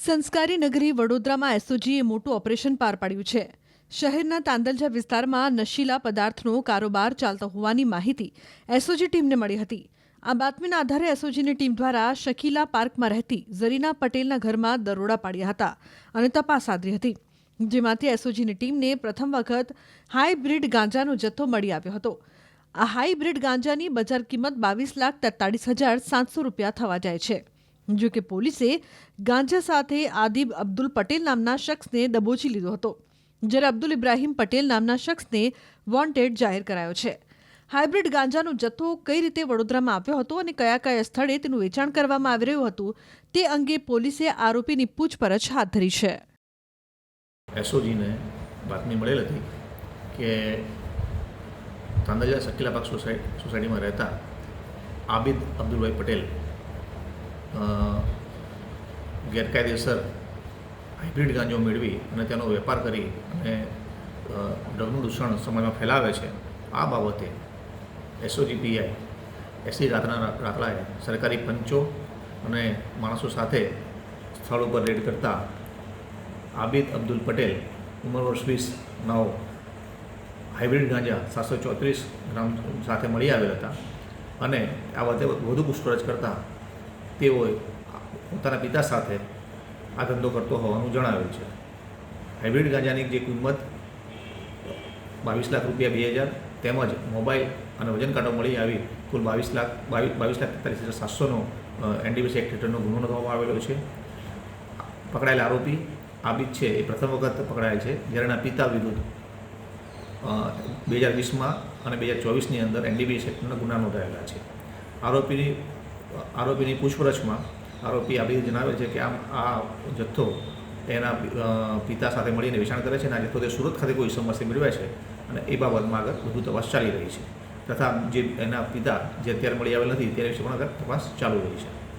સંસ્કારી નગરી વડોદરામાં એસઓજીએ મોટું ઓપરેશન પાર પાડ્યું છે. શહેરના તાંદલજા વિસ્તારમાં નશીલા પદાર્થનો કારોબાર ચાલતો હોવાની માહિતી એસઓજી ટીમને મળી હતી. આ બાતમીના આધારે એસઓજીની ટીમ દ્વારા શકીલા પાર્કમાં રહેતી ઝરીના પટેલના ઘરમાં દરોડા પાડ્યા હતા અને તપાસ આદરી હતી, જેમાંથી એસઓજીની ટીમને પ્રથમ વખત હાઈબ્રિડ ગાંજાનો જથ્થો મળી આવ્યો હતો. આ હાઈબ્રિડ ગાંજાની બજાર કિંમત 22,43,700 રૂપિયા થવા જાય છે. જો કે પોલીસે ગાંજા સાથે આદિબ અબ્દુલ પટેલ નામના શખ્સને દબોચી લીધો હતો, જ્યારે અબ્દુલ ઇબ્રાહીમ પટેલ નામના શખ્સને વોન્ટેડ જાહેર કરાયો છે. હાઇબ્રિડ ગાંજાનો જથ્થો કઈ રીતે વડોદરામાં આવ્યો હતો અને કયા કયા સ્થળે તેનું વેચાણ કરવામાં આવી રહ્યું હતું તે અંગે પોલીસે આરોપીની પૂછપરછ હાથ ધરી છે. એસઓજીને બાતમી મળેલ હતી કે તાંદલજા શકીલા પાર્ક સોસાયટીમાં રહેતા આબિદ અબ્દુલભાઈ પટેલ ગેરકાયદેસર હાઇબ્રિડ ગાંજો મેળવી અને તેનો વેપાર કરી અને ડ્રગનું દૂષણ સમાજમાં ફેલાવે છે. આ બાબતે એસઓજી પીઆઈ એસી રાતલાએ સરકારી પંચો અને માણસો સાથે સ્થળ ઉપર રેડ કરતા આબિદ અબ્દુલ પટેલ ઉંમર વર્ષ 20 નાઓ હાઇબ્રિડ ગાંજા 734 ગ્રામ સાથે મળી આવેલ હતા અને આ બાબતે વધુ પૂછપરછ કરતા તેઓએ પોતાના પિતા સાથે આ ધંધો કરતો હોવાનું જણાવેલ છે. હાઇબ્રિડ ગાંજાની જે કિંમત 22 લાખ રૂપિયા 2000 તેમજ મોબાઈલ અને વજન કાંટો મળી આવી કુલ 22,43,700નો એનડીપીસી એક્ટ હેઠળનો ગુનો નોંધવામાં આવેલો છે. પકડાયેલ આરોપી આબિદ છે એ પ્રથમ વખત પકડાયેલ છે, જ્યારે એના પિતા વિરુદ્ધ 2020માં અને 2024ની અંદર એનડીપીસી એક્ટના ગુના નોંધાયેલા છે. આરોપીની પૂછપરછમાં આરોપી આબિદ જણાવે છે કે આ જથ્થો એના પિતા સાથે મળીને વેચાણ કરે છે અને આ જથ્થો તે સુરત ખાતે કોઈ સમસ્યા મેળવે છે અને એ બાબતમાં આગળ વધુ તપાસ ચાલી રહી છે તથા જે એના પિતા જે અત્યારે મળી આવેલ નથી ત્યારે વિશે પણ આગળ તપાસ ચાલુ રહી છે.